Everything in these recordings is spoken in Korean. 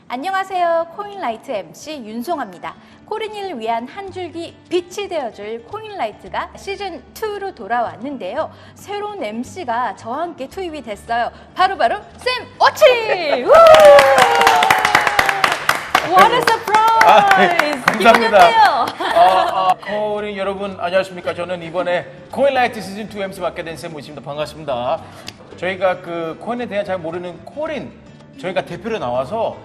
안녕하세요. 코인라이트 MC 윤송아입니다. 코린이를 위한 한 줄기 빛이 되어줄 코인라이트가 시즌2로 돌아왔는데요. 새로운 MC가 저와 함께 투입이 됐어요. 바로바로 샘 워치! What a surprise! 감사합니다. 코린 여러분 안녕하십니까? 저는 이번에 코인라이트 시즌2 MC 맡게 된 샘 모십니다. 반갑습니다. 저희가 그 코인에 대해 잘 모르는 코린 저희가 대표로 나와서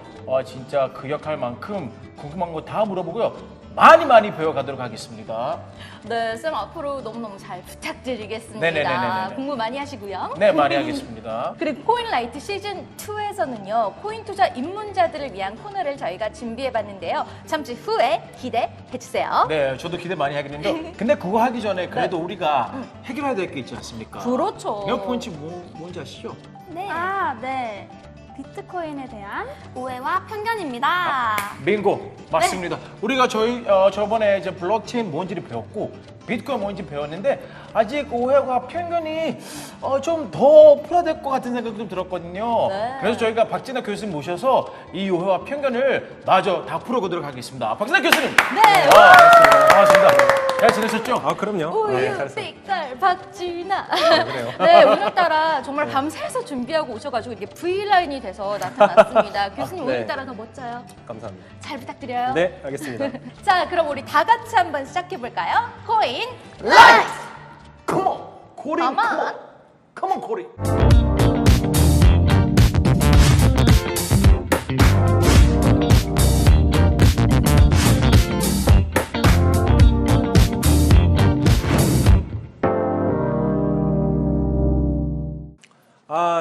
진짜 그 역할만큼 궁금한 거 다 물어보고요. 많이 배워가도록 하겠습니다. 네, 쌤 앞으로 너무너무 잘 부탁드리겠습니다. 네네네네네. 공부 많이 하시고요. 네, 많이 하겠습니다. 그리고 코인라이트 시즌2에서는요. 코인 투자 입문자들을 위한 코너를 저희가 준비해봤는데요. 잠시 후에 기대해주세요. 네, 저도 기대 많이 하겠는데 근데 그거 하기 전에 그래도 우리가 해결해야 될 게 있지 않습니까? 그렇죠. 이거 포인트 뭔지 아시죠? 네. 네. 비트코인에 대한 오해와 편견입니다. 빙고 맞습니다. 우리가 저번에 이제 블록체인 뭔지를 배웠고 비트코인 뭔지 배웠는데 아직 오해와 편견이 좀 더 풀어야 될 것 같은 생각이 좀 들었거든요. 네. 그래서 저희가 박진아 교수님 모셔서 이 오해와 편견을 마저 다 풀어보도록 하겠습니다. 박진아 교수님. 네. 반갑습니다. 잘 지내셨죠? 아 그럼요. 우유 잘했어요. 빛깔 박진아. 그래요. 네, 오늘따라 정말 밤새서 준비하고 오셔가지고 이게 V라인이 돼서 나타났습니다. 교수님 네. 오늘따라 더 멋져요. 감사합니다. 잘 부탁드려요. 네, 알겠습니다. 자, 그럼 우리 다 같이 한번 시작해볼까요? 코인 라이트! 컴온 코린 아마. 컴온 코린.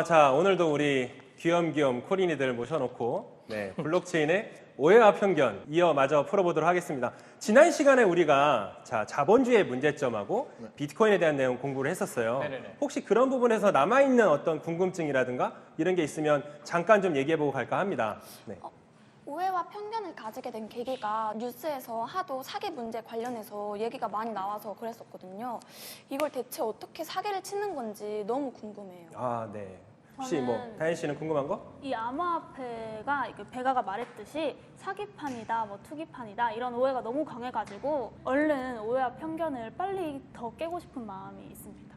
자 오늘도 우리 귀염귀염 코린이들 모셔놓고 블록체인의 오해와 편견 마저 풀어보도록 하겠습니다. 지난 시간에 우리가 자본주의의 문제점하고 비트코인에 대한 내용 공부를 했었어요. 네네네. 혹시 그런 부분에서 남아있는 어떤 궁금증이라든가 이런 게 있으면 잠깐 좀 얘기해보고 갈까 합니다. 네. 오해와 편견을 가지게 된 계기가 뉴스에서 하도 사기 문제 관련해서 얘기가 많이 나와서 그랬었거든요. 이걸 대체 어떻게 사기를 치는 건지 너무 궁금해요. 네. 혹시 저는 다현 씨는 궁금한 거? 이 암호화폐가 배가가 말했듯이 사기판이다, 투기판이다 이런 오해가 너무 강해가지고 얼른 오해와 편견을 빨리 더 깨고 싶은 마음이 있습니다.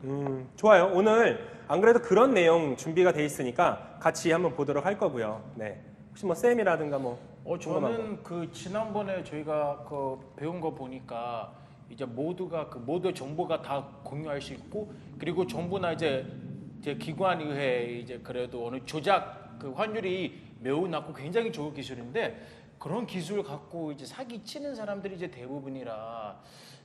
좋아요. 오늘 안 그래도 그런 내용 준비가 돼 있으니까 같이 한번 보도록 할 거고요. 네. 혹시 쌤이라든가 궁금한 거? 저는 그 지난번에 저희가 그 배운 거 보니까 이제 모두가 모두의 정보가 다 공유할 수 있고 그리고 정부나 이제 기관에 의해 이제 그래도 어느 조작 그 환율이 매우 낮고 굉장히 좋은 기술인데 그런 기술을 갖고 이제 사기 치는 사람들이 이제 대부분이라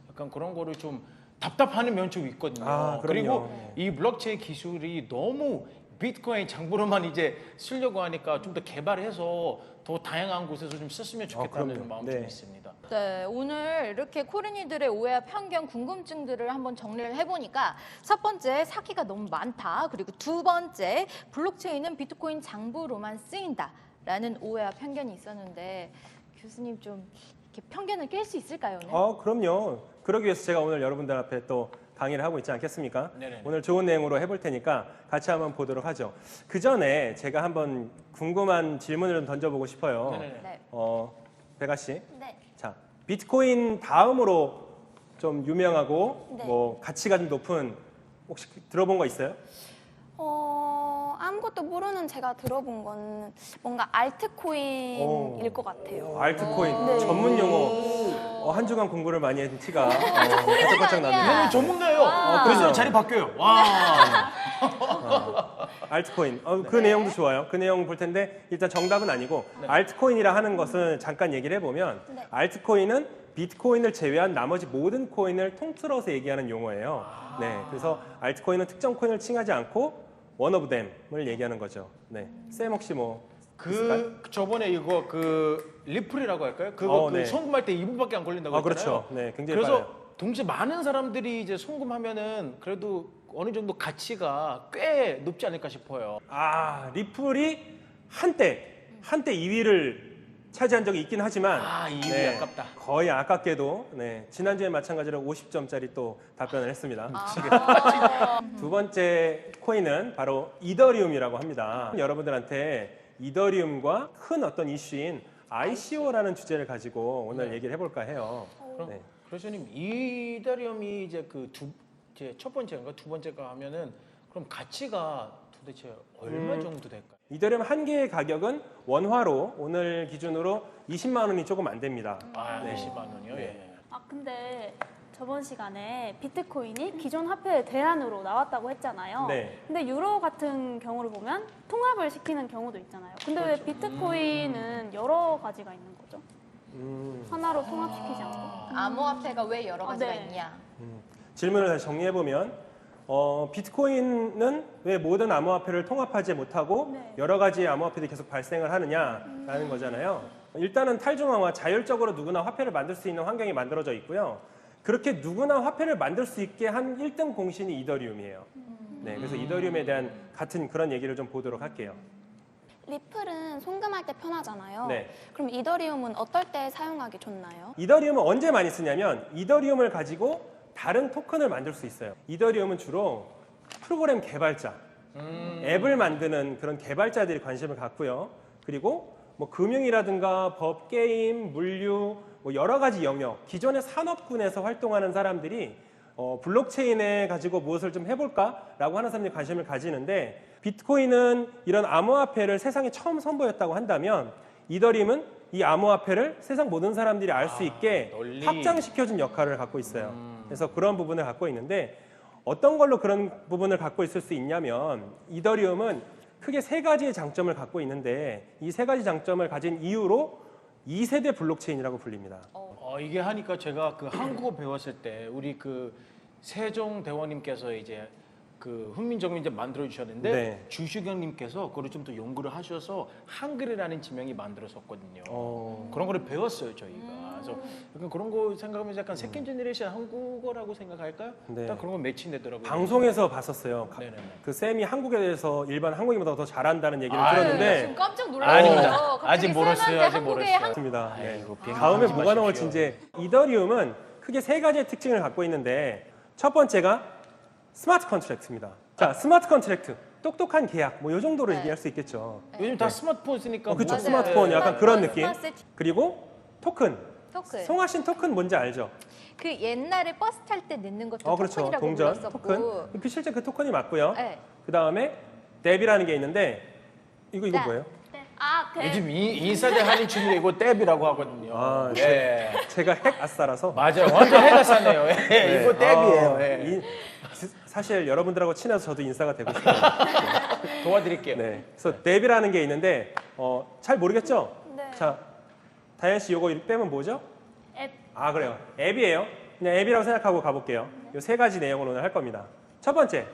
약간 그런 거를 좀 답답하는 면이 좀 있거든요. 그리고 이 블록체인 기술이 너무 비트코인 장부로만 이제 쓰려고 하니까 좀 더 개발해서 더 다양한 곳에서 좀 썼으면 좋겠다는 마음이 좀 있습니다. 네, 오늘 이렇게 코린이들의 오해와 편견, 궁금증들을 한번 정리를 해보니까 첫 번째, 사기가 너무 많다. 그리고 두 번째, 블록체인은 비트코인 장부로만 쓰인다라는 오해와 편견이 있었는데 교수님 좀 이렇게 편견을 깰 수 있을까요, 오늘? 그럼요. 그러기 위해서 제가 오늘 여러분들 앞에 또 강의를 하고 있지 않겠습니까? 네네. 오늘 좋은 내용으로 해볼 테니까 같이 한번 보도록 하죠. 그 전에 제가 한번 궁금한 질문을 좀 던져보고 싶어요. 네네. 네. 배가 씨, 네. 자 비트코인 다음으로 좀 유명하고 네. 가치가 좀 높은 혹시 들어본 거 있어요? 아무것도 모르는 제가 들어본 건 뭔가 알트코인일 것 같아요. 알트코인 네. 전문 용어. 한 주간 공부를 많이 한 티가 반짝반짝 아니야. 나네요. 오늘 전문가예요. 그래서 그럼요. 자리 바뀌어요. 와. 알트코인. 그 내용도 좋아요. 그 내용 볼 텐데 일단 정답은 아니고 알트코인이라 하는 것은 잠깐 얘기를 해보면 네. 알트코인은 비트코인을 제외한 나머지 모든 코인을 통틀어서 얘기하는 용어예요. 네, 그래서 알트코인은 특정 코인을 칭하지 않고 one of them을 얘기하는 거죠. 네, 쌤 혹시 저번에 이거 리플이라고 할까요? 그거 네. 송금할 때 2분밖에 안 걸린다고 했잖아요. 그렇죠. 네, 굉장히 그래서 빨라요. 동시에 많은 사람들이 이제 송금하면은 그래도 어느 정도 가치가 꽤 높지 않을까 싶어요. 리플이 한때 2위를 차지한 적이 있긴 하지만 2위 아깝다. 거의 아깝게도 지난주에 마찬가지로 50점짜리 또 답변을 했습니다. 두 번째 코인은 바로 이더리움이라고 합니다. 여러분들한테 이더리움과 큰 어떤 이슈인 ICO라는 주제를 가지고 오늘 네. 얘기를 해볼까 해요. 그럼 네. 교수님 이더리움이 이제 이제 첫 번째인가 두 번째가 하면은 그럼 가치가 도대체 얼마 정도 될까요? 이더리움 한 개의 가격은 원화로 오늘 기준으로 20만 원이 조금 안 됩니다. 아, 네. 20만 원이요? 네. 예. 아 근데 저번 시간에 비트코인이 기존 화폐의 대안으로 나왔다고 했잖아요. 네. 근데 유로 같은 경우를 보면 통합을 시키는 경우도 있잖아요. 근데 왜 비트코인은 여러 가지가 있는 거죠? 하나로 통합시키지 않고? 암호화폐가 왜 여러 가지가 네. 있냐? 질문을 다시 정리해보면 비트코인은 왜 모든 암호화폐를 통합하지 못하고 네. 여러 가지의 암호화폐들이 계속 발생을 하느냐라는 거잖아요. 일단은 탈중앙화, 자율적으로 누구나 화폐를 만들 수 있는 환경이 만들어져 있고요. 그렇게 누구나 화폐를 만들 수 있게 한 1등 공신이 이더리움이에요. 네, 그래서 이더리움에 대한 같은 그런 얘기를 좀 보도록 할게요. 리플은 송금할 때 편하잖아요. 네. 그럼 이더리움은 어떨 때 사용하기 좋나요? 이더리움은 언제 많이 쓰냐면 이더리움을 가지고 다른 토큰을 만들 수 있어요. 이더리움은 주로 프로그램 개발자, 앱을 만드는 그런 개발자들이 관심을 갖고요. 그리고 뭐 금융이라든가 법, 게임, 물류, 뭐 여러 가지 영역, 기존의 산업군에서 활동하는 사람들이 블록체인에 가지고 무엇을 좀 해볼까라고 하는 사람들이 관심을 가지는데 비트코인은 이런 암호화폐를 세상에 처음 선보였다고 한다면 이더리움은 이 암호화폐를 세상 모든 사람들이 알 수 있게 널리. 확장시켜준 역할을 갖고 있어요. 그래서 그런 부분을 갖고 있는데 어떤 걸로 그런 부분을 갖고 있을 수 있냐면 이더리움은 크게 세 가지의 장점을 갖고 있는데 이 세 가지 장점을 가진 이유로 2세대 블록체인이라고 불립니다. 이게 하니까 제가 그 한국어 배웠을 때 우리 그 세종대왕님께서 이제 그 훈민정음 이제 만들어 주셨는데 네. 주시경님께서 그걸 좀 더 연구를 하셔서 한글이라는 지명이 만들어졌거든요. 어. 그런 거를 배웠어요 저희가. 그래서 약간 그런 거 생각하면 약간 세컨 제너레이션 한국어라고 생각할까요? 네. 딱 그런 거 매치되더라고요. 방송에서 봤었어요. 네네네. 그 쌤이 한국에 대해서 일반 한국인보다 더 잘한다는 얘기를 아, 지금 들었는데 깜짝 아닙니다. 놀랐어요. 아직 갑자기 멀었어요. 쌤한테 아직 한국의 멀었어요. 맞습니다. 네. 아이고, 비행기 다음에 타지 뭐가 나올지 마십시오. 이제 이더리움은 크게 세 가지의 특징을 갖고 있는데 첫 번째가 스마트 컨트랙트입니다. 자, 스마트 컨트랙트, 똑똑한 계약, 뭐 이 정도로 네. 얘기할 수 있겠죠. 요즘 다 스마트폰 쓰니까 그렇죠. 뭐- 스마트폰 약간 그런 느낌. 스마트 시티 그리고 토큰. 토큰. 송하신 토큰 뭔지 알죠? 그 옛날에 버스 탈 때 넣는 것도 그렇죠. 토큰이라고 동전, 불렀었고. 토큰. 실제 그 토큰이 맞고요. 네. 그 다음에 뎁이라는 게 있는데 이거 네. 뭐예요? 요즘 인사대 한인 친구 이거 뎁이라고 하거든요. 아, 예. 제가 핵 아싸라서. 맞아요. 완전 해가 싸네요. 예, 이거 뎁이에요. 아, 예. 사실 여러분들하고 친해서 저도 인싸가 되고 싶어요. 도와드릴게요. 네. 그래서 뎁이라는 게 있는데 잘 모르겠죠? 네. 자, 다현 씨 이거 빼면 뭐죠? 앱. 아 그래요. 앱이에요. 그냥 앱이라고 생각하고 가볼게요. 이 세 가지 내용을 오늘 할 겁니다. 첫 번째,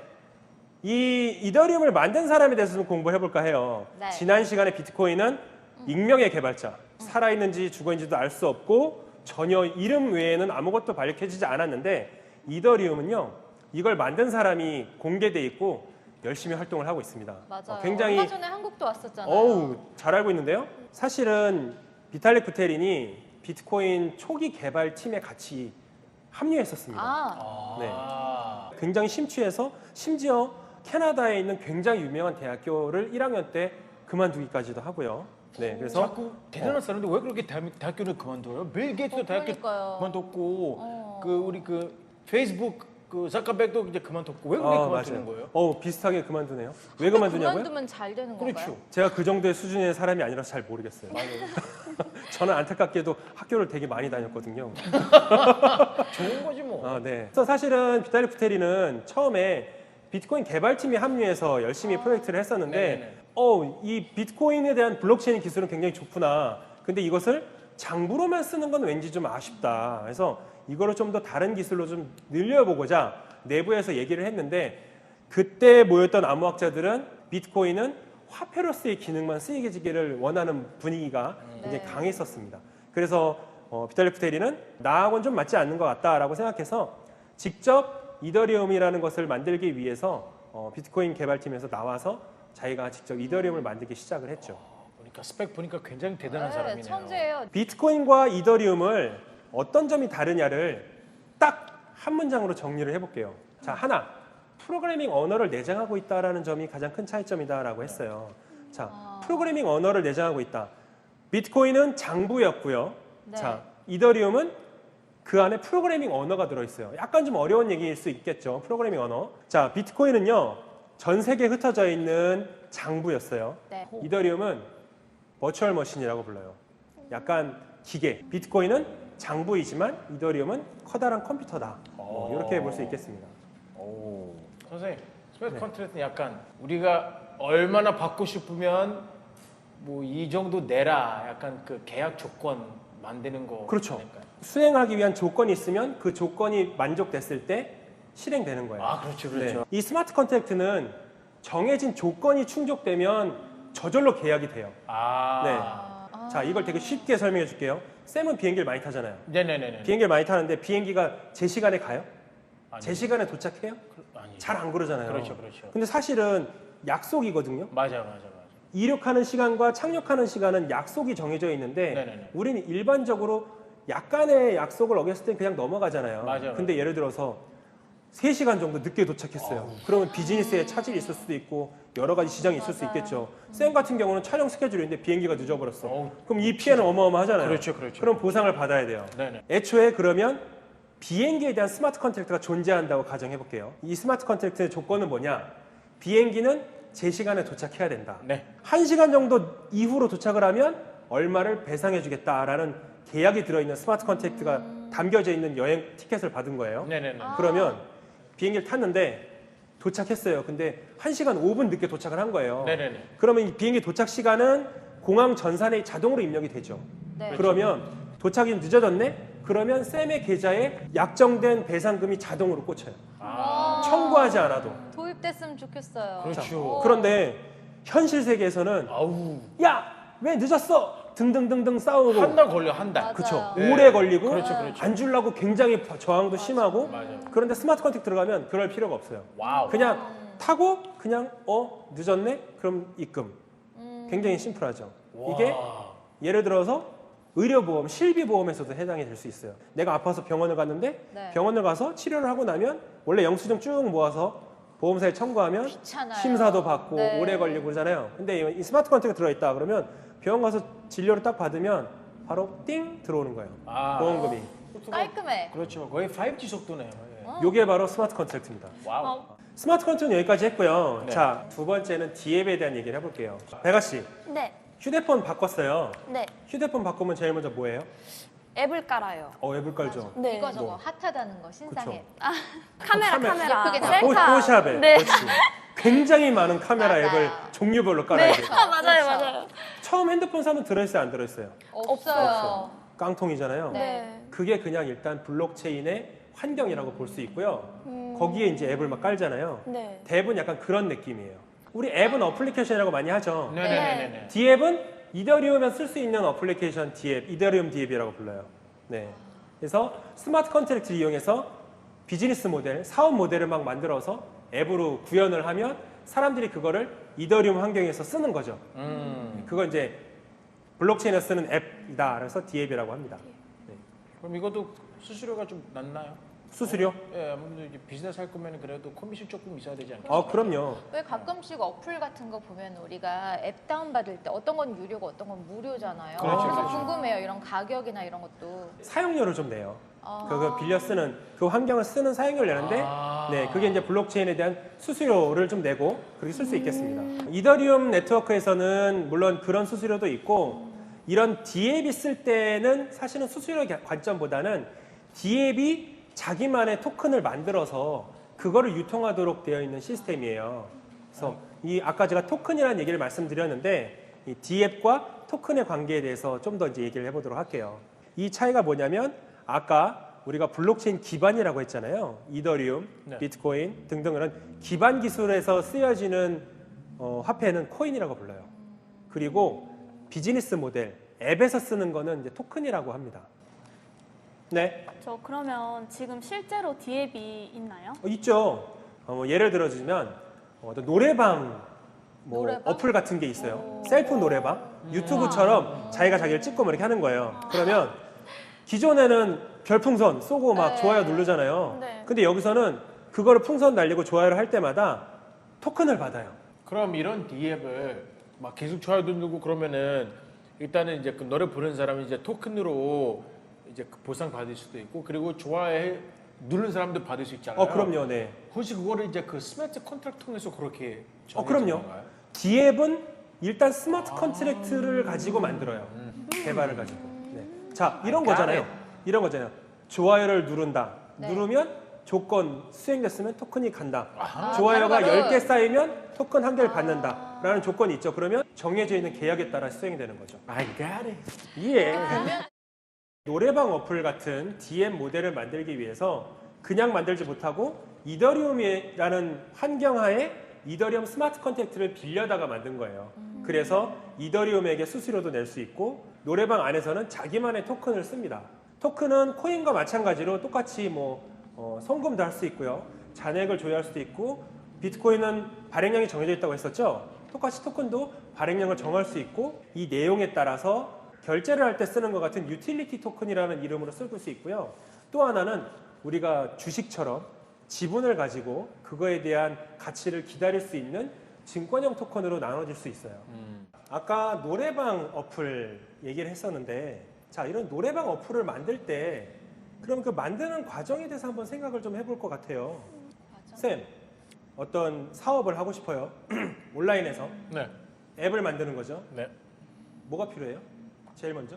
이 이더리움을 만든 사람에 대해서 좀 공부해 볼까 해요. 네. 지난 시간에 비트코인은 익명의 개발자, 살아있는지 죽어있는지도 알 수 없고 전혀 이름 외에는 아무것도 밝혀지지 않았는데 이더리움은요, 이걸 만든 사람이 공개돼 있고 열심히 활동을 하고 있습니다. 맞아요. 굉장히 얼마 전에 한국도 왔었잖아요. 어우, 잘 알고 있는데요. 사실은 비탈릭 부테린이 비트코인 초기 개발팀에 같이 합류했었습니다. 아, 네. 아. 굉장히 심취해서 심지어 캐나다에 있는 굉장히 유명한 대학교를 1학년 때 그만두기까지도 하고요. 네, 그래서 자꾸 대단한 사람인데 왜 그렇게 대학교를 그만둬요? 빌 게이츠도 대학교 그러니까요. 그만뒀고 그 우리 그 페이스북 그 자카백도 이제 그만뒀고 왜 그렇게 그만두는 맞아요. 거예요? 비슷하게 그만두네요. 왜 그만두냐고요? 그만두면 잘 되는 건가요? 그렇죠. 제가 그 정도의 수준의 사람이 아니라서 잘 모르겠어요. 저는 안타깝게도 학교를 되게 많이 다녔거든요. 좋은 거지 뭐. 네. 그래서 사실은 비탈릭 부테린은 처음에 비트코인 개발팀이 합류해서 열심히 프로젝트를 했었는데 네네네. 이 비트코인에 대한 블록체인 기술은 굉장히 좋구나. 근데 이것을 장부로만 쓰는 건 왠지 좀 아쉽다. 그래서 이거를 좀 더 다른 기술로 좀 늘려보고자 내부에서 얘기를 했는데 그때 모였던 암호학자들은 비트코인은 화폐로서의 기능만 쓰이기를 원하는 분위기가 굉장히 네. 강했었습니다. 그래서 비탈릭 부테린은 나하고는 좀 맞지 않는 것 같다라고 생각해서 직접 이더리움이라는 것을 만들기 위해서 비트코인 개발팀에서 나와서 자기가 직접 이더리움을 만들기 시작을 했죠. 보니까 스펙 보니까 굉장히 대단한 네, 사람이네요. 천재예요. 비트코인과 이더리움을 어떤 점이 다르냐를 딱 한 문장으로 정리를 해볼게요. 자, 하나, 프로그래밍 언어를 내장하고 있다라는 점이 가장 큰 차이점이다라고 했어요. 자, 프로그래밍 언어를 내장하고 있다. 비트코인은 장부였고요. 네. 자, 이더리움은 그 안에 프로그래밍 언어가 들어있어요. 약간 좀 어려운 얘기일 수 있겠죠. 프로그래밍 언어. 자, 비트코인은요. 전 세계에 흩어져 있는 장부였어요. 네. 이더리움은 버추얼 머신이라고 불러요. 약간 기계. 비트코인은 장부이지만 이더리움은 커다란 컴퓨터다. 이렇게 볼 수 있겠습니다. 오. 선생님, 스마트 컨트랙트는 약간 우리가 얼마나 받고 싶으면 뭐 이 정도 내라. 약간 그 계약 조건 만드는 거. 그렇죠. 아닐까요? 수행하기 위한 조건이 있으면 그 조건이 만족됐을 때 실행되는 거예요. 아, 그렇죠, 그렇죠. 네. 이 스마트 컨트랙트는 정해진 조건이 충족되면 저절로 계약이 돼요. 아. 자, 이걸 되게 쉽게 설명해 줄게요. 쌤은 비행기를 많이 타잖아요. 네네네. 비행기를 많이 타는데 비행기가 제 시간에 가요? 아니, 제 시간에 도착해요? 아니. 잘 안 그러잖아요. 그렇죠, 그렇죠. 근데 사실은 약속이거든요. 맞아. 이륙하는 시간과 착륙하는 시간은 약속이 정해져 있는데 네네네. 우리는 일반적으로 약간의 약속을 어겼을 때 그냥 넘어가잖아요. 맞아요. 근데 예를 들어서 3시간 정도 늦게 도착했어요. 그러면 비즈니스에 차질이 있을 수도 있고 여러 가지 지장이 있을 수 있겠죠. 쌤 같은 경우는 촬영 스케줄인데 비행기가 늦어버렸어. 어우, 그럼 이 피해는 어마어마하잖아요. 그렇죠. 그럼 보상을 받아야 돼요. 네네. 애초에 그러면 비행기에 대한 스마트 컨트랙트가 존재한다고 가정해 볼게요. 이 스마트 컨트랙트의 조건은 뭐냐? 비행기는 제 시간에 도착해야 된다. 네. 1시간 정도 이후로 도착을 하면 얼마를 배상해 주겠다라는 계약이 들어있는 스마트 컨트랙트가 담겨져 있는 여행 티켓을 받은 거예요. 네네네. 그러면 비행기를 탔는데 도착했어요. 근데 1시간 5분 늦게 도착을 한 거예요. 네네네. 그러면 이 비행기 도착 시간은 공항 전산에 자동으로 입력이 되죠. 네. 그러면 도착이 늦어졌네? 그러면 쌤의 계좌에 약정된 배상금이 자동으로 꽂혀요. 아. 청구하지 않아도. 도입됐으면 좋겠어요. 그렇죠. 그런데 현실 세계에서는 아우. 야! 왜 늦었어? 등등등등 싸우고 한 달 걸려, 한 달. 맞아요. 그쵸. 네. 오래 걸리고 그렇죠. 안 주려고 굉장히 저항도 심하고 맞아요. 그런데 스마트 컨택트 들어가면 그럴 필요가 없어요. 와우. 그냥 타고 그냥 늦었네? 그럼 입금. 굉장히 심플하죠. 이게 와. 예를 들어서 의료보험, 실비보험에서도 해당이 될 수 있어요. 내가 아파서 병원을 갔는데 네. 병원을 가서 치료를 하고 나면 원래 영수증 쭉 모아서 보험사에 청구하면 귀찮아요. 심사도 받고 네. 오래 걸리고 그러잖아요. 근데 이 스마트 컨택트가 들어있다 그러면 병원 가서 진료를 딱 받으면 바로 띵 들어오는 거예요. 아. 보험금이. 깔끔해. 그렇죠. 거의 5G 속도네요. 예. 요게 바로 스마트 컨트랙트입니다. 와우. 스마트 컨트랙트는 여기까지 했고요. 네. 자, 두 번째는 디앱에 대한 얘기를 해볼게요. 배가 씨, 네, 휴대폰 바꿨어요. 네. 휴대폰 바꾸면 제일 먼저 뭐예요? 앱을 깔아요. 앱을 깔죠. 네. 이거 저거 뭐. 핫하다는 거 신상에. 카메라. 예쁘게 포샵에. 네. 그렇지. 굉장히 많은 카메라 맞아요. 앱을 종류별로 깔아야 돼요. 맞아요. 처음 핸드폰 사면 들어있어요, 안 들어있어요? 없어요. 깡통이잖아요. 네. 그게 그냥 일단 블록체인의 환경이라고 볼 수 있고요. 거기에 이제 앱을 막 깔잖아요. 네. 앱은 약간 그런 느낌이에요. 우리 앱은 어플리케이션이라고 많이 하죠. 네네네네. 디앱은 이더리움에 쓸 수 있는 어플리케이션 디앱, 이더리움 디앱이라고 불러요. 네. 그래서 스마트 컨트랙트를 이용해서 비즈니스 모델, 사업 모델을 막 만들어서 앱으로 구현을 하면 사람들이 그거를 이더리움 환경에서 쓰는 거죠. 그걸 이제 블록체인에 쓰는 앱이다. 그래서 디앱이라고 합니다. 그럼 이것도 수수료가 좀 낮나요? 수수료? 예, 아무래도 이제 비즈니스 할 거면 그래도 커미션 조금 있어야 되지 않겠어요? 그럼요. 왜 가끔씩 어플 같은 거 보면 우리가 앱 다운받을 때 어떤 건 유료고 어떤 건 무료잖아요. 그렇죠, 그래서 그렇죠. 궁금해요. 이런 가격이나 이런 것도. 사용료를 좀 내요. 아. 그거 빌려 쓰는 그 환경을 쓰는 사용료를 내는데 아. 네, 그게 이제 블록체인에 대한 수수료를 좀 내고 그렇게 쓸 수 있겠습니다. 이더리움 네트워크에서는 물론 그런 수수료도 있고 이런 디앱이 쓸 때는 사실은 수수료 관점보다는 디앱이 자기만의 토큰을 만들어서 그거를 유통하도록 되어 있는 시스템이에요. 그래서 이 아까 제가 토큰이라는 얘기를 말씀드렸는데 이 디앱과 토큰의 관계에 대해서 좀 더 이제 얘기를 해보도록 할게요. 이 차이가 뭐냐면 아까 우리가 블록체인 기반이라고 했잖아요. 이더리움, 네. 비트코인 등등 이런 기반 기술에서 쓰여지는 화폐는 코인이라고 불러요. 그리고 비즈니스 모델, 앱에서 쓰는 거는 이제 토큰이라고 합니다. 네, 저 그러면 지금 실제로 디앱이 있나요? 있죠. 예를 들어주면 어떤 노래방 노래방? 어플 같은 게 있어요. 셀프 노래방, 유튜브처럼 자기가 자기를 찍고 뭐 이렇게 하는 거예요. 그러면 기존에는 별풍선 쏘고 막 네. 좋아요 누르잖아요. 네. 근데 여기서는 그거를 풍선 날리고 좋아요를 할 때마다 토큰을 받아요. 그럼 이런 디앱을 막 계속 좋아요도 누르고 그러면은 일단은 이제 그 노래 부르는 사람이 이제 토큰으로 이제 그 보상 받을 수도 있고 그리고 좋아해 누른 사람도 받을 수 있잖아요. 그럼요. 네. 혹시 그거를 이제 그 스마트 컨트랙트 통해서 그렇게 정해진 그럼요. 건가요? 디앱은 일단 스마트 컨트랙트를 가지고 만들어요. 개발을 가지고. 네. 자, 이런 거잖아요. 이런 거잖아요. 좋아요를 누른다. 네. 누르면 조건 수행됐으면 토큰이 간다. 아하. 좋아요가 바로바로. 10개 쌓이면 토큰 1개를 받는다. 라는 조건이 있죠. 그러면 정해져 있는 계약에 따라 수행이 되는 거죠. I got it. 예. 보면 노래방 어플 같은 DM 모델을 만들기 위해서 그냥 만들지 못하고 이더리움이라는 환경하에 이더리움 스마트 컨트랙트를 빌려다가 만든 거예요. 그래서 이더리움에게 수수료도 낼 수 있고 노래방 안에서는 자기만의 토큰을 씁니다. 토큰은 코인과 마찬가지로 똑같이 송금도 할 수 있고요. 잔액을 조회할 수도 있고 비트코인은 발행량이 정해져 있다고 했었죠. 똑같이 토큰도 발행량을 정할 수 있고 이 내용에 따라서 결제를 할 때 쓰는 것 같은 유틸리티 토큰이라는 이름으로 쓸 수 있고요. 또 하나는 우리가 주식처럼 지분을 가지고 그거에 대한 가치를 기다릴 수 있는 증권형 토큰으로 나눠질 수 있어요. 아까 노래방 어플 얘기를 했었는데 자, 이런 노래방 어플을 만들 때 그럼 그 만드는 과정에 대해서 한번 생각을 좀 해볼 것 같아요. 쌤, 어떤 사업을 하고 싶어요. 온라인에서 네. 앱을 만드는 거죠. 네. 뭐가 필요해요? 제일 먼저?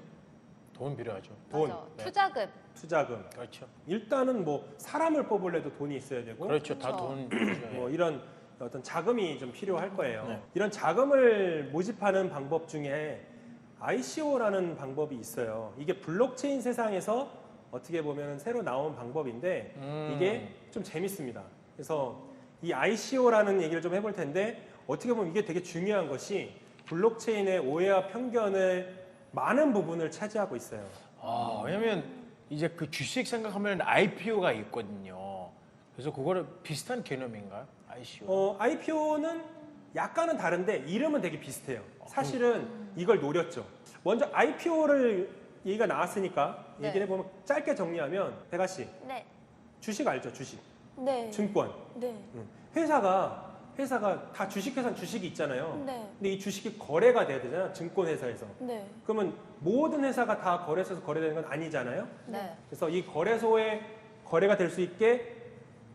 돈 필요하죠. 돈, 맞아. 네. 투자금. 투자금. 그렇죠. 일단은 사람을 뽑으려도 돈이 있어야 되고 그렇죠. 다 그렇죠. 돈 필요해요. 이런 어떤 자금이 좀 필요할 거예요. 네. 이런 자금을 모집하는 방법 중에 ICO라는 방법이 있어요. 이게 블록체인 세상에서 어떻게 보면 새로 나온 방법인데 이게 좀 재밌습니다. 그래서 이 ICO라는 얘기를 좀 해볼 텐데 어떻게 보면 이게 되게 중요한 것이 블록체인의 오해와 편견의 많은 부분을 차지하고 있어요. 왜냐면 이제 그 주식 생각하면 IPO가 있거든요. 그래서 그거를 비슷한 개념인가요? ICO. IPO는 약간은 다른데 이름은 되게 비슷해요. 사실은 이걸 노렸죠. 먼저 IPO를 얘기가 나왔으니까 네. 얘기를 해보면 짧게 정리하면 배가 씨 네. 주식 알죠? 주식, 네. 증권. 네. 회사가 다 주식회사는 주식이 있잖아요. 네. 근데 이 주식이 거래가 돼야 되잖아요. 증권회사에서. 네. 그러면 모든 회사가 다 거래소에서 거래되는 건 아니잖아요. 네. 그래서 이 거래소에 거래가 될 수 있게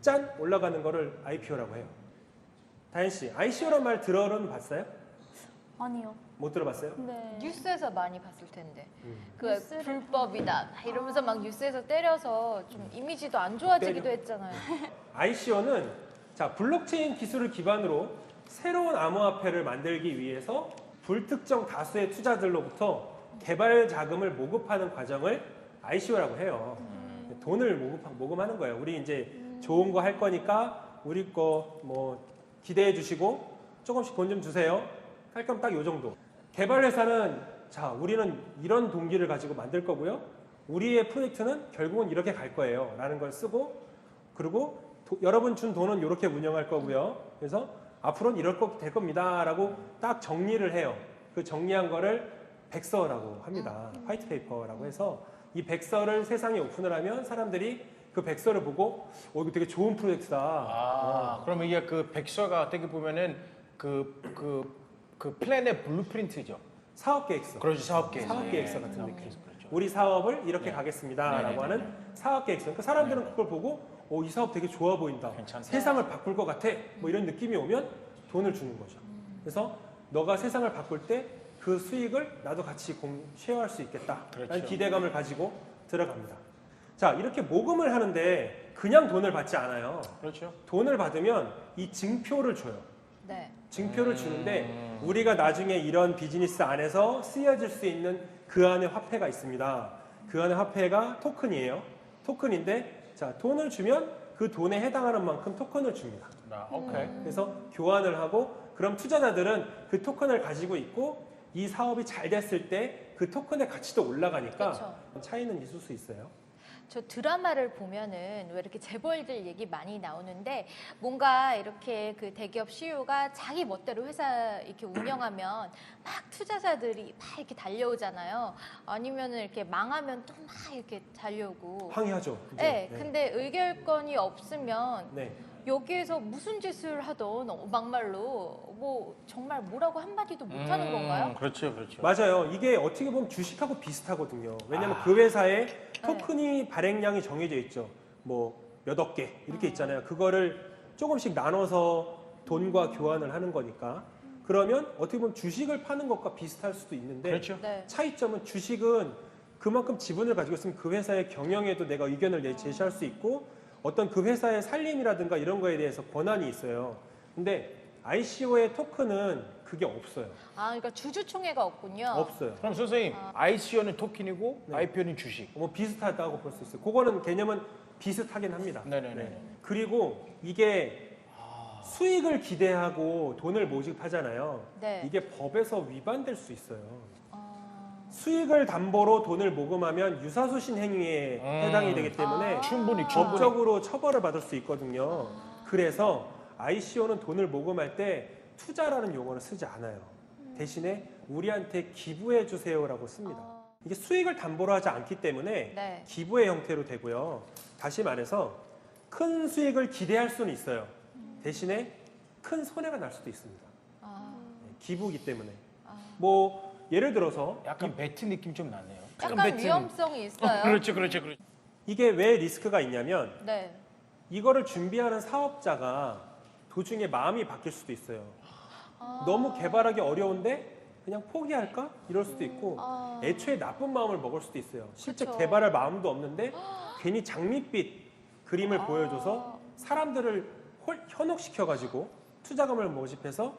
짠 올라가는 거를 IPO라고 해요. 다현 씨, ICO란 말 들어는 봤어요? 아니요. 못 들어봤어요? 네. 뉴스에서 많이 봤을 텐데 그 뉴스를 불법이다 이러면서 막 뉴스에서 때려서 좀 이미지도 안 좋아지기도 했잖아요. ICO는 자 블록체인 기술을 기반으로 새로운 암호화폐를 만들기 위해서 불특정 다수의 투자들로부터 개발 자금을 모금하는 과정을 ICO라고 해요. 돈을 모금하는 거예요. 우리 이제 좋은 거 할 거니까 우리 거 기대해 주시고 조금씩 돈 좀 주세요. 할 거면 딱 요 정도. 개발 회사는 자 우리는 이런 동기를 가지고 만들 거고요. 우리의 프로젝트는 결국은 이렇게 갈 거예요. 라는 걸 쓰고 그리고 여러분 준 돈은 이렇게 운영할 거고요. 그래서 앞으로는 이럴 거 될 겁니다. 라고 딱 정리를 해요. 그 정리한 거를 백서라고 합니다. 화이트 페이퍼라고 해서 이 백서를 세상에 오픈을 하면 사람들이 그 백서를 보고 이거 되게 좋은 프로젝트다. 그러면 이게 그 백서가 어떻게 보면은 그 플랜의 블루프린트죠. 사업 계획서. 그렇죠. 사업 계획서. 사업 계획서 같은 사업 느낌. 계획서, 그렇죠. 우리 사업을 이렇게 네. 가겠습니다라고 네네네. 하는 사업 계획서. 그러니까 사람들은 그걸 보고 이 사업 되게 좋아 보인다. 괜찮다. 세상을 바꿀 것 같아. 이런 느낌이 오면 돈을 주는 거죠. 그래서 너가 세상을 바꿀 때 그 수익을 나도 같이 쉐어할 수 있겠다. 라는 그렇죠. 기대감을 가지고 들어갑니다. 자, 이렇게 모금을 하는데 그냥 돈을 받지 않아요. 그렇죠. 돈을 받으면 이 증표를 줘요. 네. 증표를 주는데 우리가 나중에 이런 비즈니스 안에서 쓰여질 수 있는 그 안에 화폐가 있습니다. 그 안에 화폐가 토큰이에요. 토큰인데 자 돈을 주면 그 돈에 해당하는 만큼 토큰을 줍니다. 오케이. 그래서 교환을 하고 그럼 투자자들은 그 토큰을 가지고 있고 이 사업이 잘 됐을 때 그 토큰의 가치도 올라가니까 그쵸. 차이는 있을 수 있어요. 저 드라마를 보면은 왜 이렇게 재벌들 얘기 많이 나오는데 뭔가 이렇게 그 대기업 CEO가 자기 멋대로 회사 이렇게 운영하면 막 투자자들이 막 이렇게 달려오잖아요. 아니면은 이렇게 망하면 또 막 이렇게 달려오고. 항의하죠. 이제. 네, 근데 의결권이 없으면 네. 여기에서 무슨 짓을 하던 막말로 뭐 정말 뭐라고 한마디도 못하는 건가요? 그렇죠, 그렇죠. 맞아요. 이게 어떻게 보면 주식하고 비슷하거든요. 왜냐하면 그 회사에 네. 토큰이 발행량이 정해져 있죠. 뭐 몇 억 개 이렇게 있잖아요. 그거를 조금씩 나눠서 돈과 교환을 하는 거니까. 그러면 어떻게 보면 주식을 파는 것과 비슷할 수도 있는데 그렇죠. 네. 차이점은 주식은 그만큼 지분을 가지고 있으면 그 회사의 경영에도 내가 의견을 제시할 수 있고 어떤 그 회사의 살림이라든가 이런 거에 대해서 권한이 있어요. 근데 ICO의 토큰은 그게 없어요. 아, 그러니까 주주총회가 없군요. 없어요. 그럼 선생님, ICO는 토큰이고 네. IPO는 주식. 뭐 비슷하다고 볼 수 있어요. 그거는 개념은 비슷하긴 합니다. 네네네. 그리고 이게 수익을 기대하고 돈을 모집하잖아요. 네. 이게 법에서 위반될 수 있어요. 아, 수익을 담보로 돈을 모금하면 유사수신 행위에 해당이 되기 때문에 충분히 법적으로 처벌을 받을 수 있거든요. 그래서 ICO는 돈을 모금할 때 투자라는 용어를 쓰지 않아요. 대신에 우리한테 기부해 주세요라고 씁니다. 이게 수익을 담보로 하지 않기 때문에 네. 기부의 형태로 되고요. 다시 말해서 큰 수익을 기대할 수는 있어요. 대신에 큰 손해가 날 수도 있습니다. 아, 기부기 때문에. 아. 뭐 예를 들어서 약간 배트 느낌 좀 나네요. 약간 위험성이 있어요. 그렇죠, 그렇죠, 그렇죠. 이게 왜 리스크가 있냐면 네. 이거를 준비하는 사업자가 도중에 마음이 바뀔 수도 있어요. 아. 너무 개발하기 어려운데 그냥 포기할까? 이럴 수도 있고 아. 애초에 나쁜 마음을 먹을 수도 있어요. 실제 그쵸. 개발할 마음도 없는데 괜히 장밋빛 그림을 아. 보여줘서 사람들을 현혹시켜가지고 투자금을 모집해서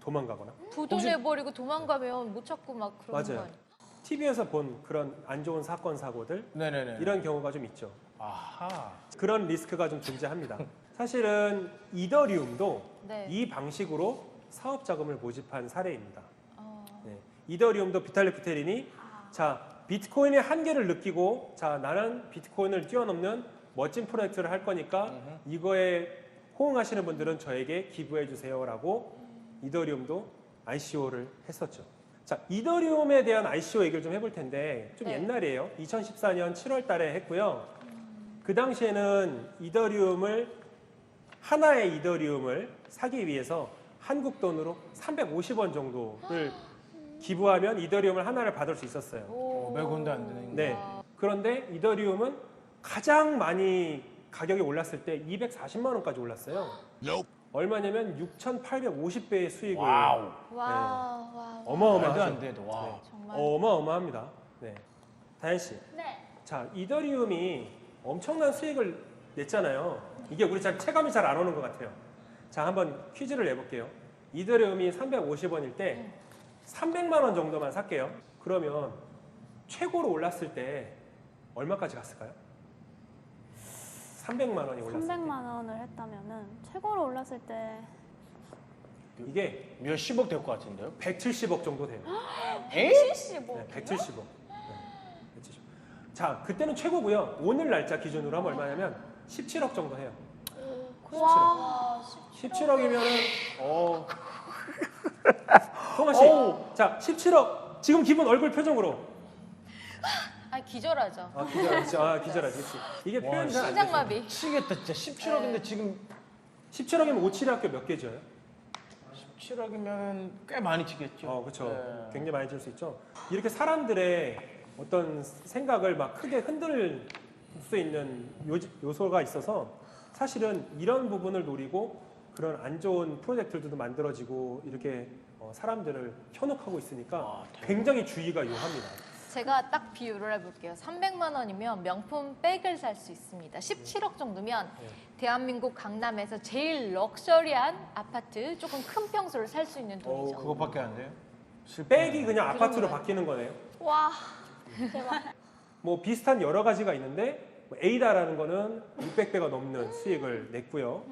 도망가거나 부도내버리고 도망가면 못 찾고 막 그러는 거 맞아요. 아니에요? TV에서 본 그런 안 좋은 사건 사고들 네네네. 이런 경우가 좀 있죠. 아하. 그런 리스크가 좀 존재합니다. 사실은 이더리움도 네. 이 방식으로 사업 자금을 모집한 사례입니다. 어. 네. 이더리움도 비탈릭 부테린이 자 비트코인의 한계를 느끼고 자 나는 비트코인을 뛰어넘는 멋진 프로젝트를 할 거니까 이거에 호응하시는 분들은 저에게 기부해 주세요라고 이더리움도 ICO를 했었죠. 자 이더리움에 대한 ICO 얘기를 좀 해볼 텐데 좀 네. 옛날이에요. 2014년 7월 달에 했고요. 그 당시에는 하나의 이더리움을 사기 위해서 한국 돈으로 350원 정도를 기부하면 이더리움을 하나를 받을 수 있었어요. 오. 500원도 안 되는. 네. 그런데 이더리움은 가장 많이 가격이 올랐을 때 240만 원까지 올랐어요. 얼마냐면 6,850배의 수익을 와우. 와, 와. 말도 어마어마하죠. 안 돼도 와. 네. 정말. 어마어마합니다. 네. 다현 씨. 네. 자, 이더리움이 엄청난 수익을 냈잖아요. 이게 우리 체감이 잘 안 오는 것 같아요. 자, 한번 퀴즈를 내볼게요. 이더리움이 350원일 때 300만 원 정도만 살게요. 그러면 최고로 올랐을 때 얼마까지 갔을까요? 300만 원이 올랐을 300만 원을 했다면은 최고로 올랐을 때 때 이게 몇십억 될 것 같은데요? 170억 정도 돼요. 에? 75. 네, 170억. 네, 170. 자, 그때는 최고고요. 오늘 날짜 기준으로 하면 얼마냐면 17억 정도 해요. 와. 17억이면은 성아 씨. 자, 17억. 지금 기분 얼굴 표정으로. 아, 기절하죠. 기절하지. 그치. 이게 와, 표현이 잘안 되죠. 심장마비. 미치겠다 진짜 17억인데 지금 17억이면 오칠의 학교 몇 개 줘요? 17억이면 꽤 많이 치겠죠. 그렇죠. 네. 굉장히 많이 줄 수 있죠. 이렇게 사람들의 어떤 생각을 막 크게 흔들 수 있는 요소가 있어서 사실은 이런 부분을 노리고 그런 안 좋은 프로젝트들도 만들어지고 이렇게 사람들을 현혹하고 있으니까 굉장히 주의가 요합니다. 제가 딱 비유를 해볼게요. 300만 원이면 명품 백을 살 수 있습니다. 17억 정도면 네. 대한민국 강남에서 제일 럭셔리한 아파트, 조금 큰 평수를 살 수 있는 돈이죠. 그것밖에 안 돼요? 백이 그냥 아파트로 거예요. 바뀌는 거네요. 와. 대박. 뭐 비슷한 여러 가지가 있는데 에이다라는 거는 600배가 넘는 수익을 냈고요.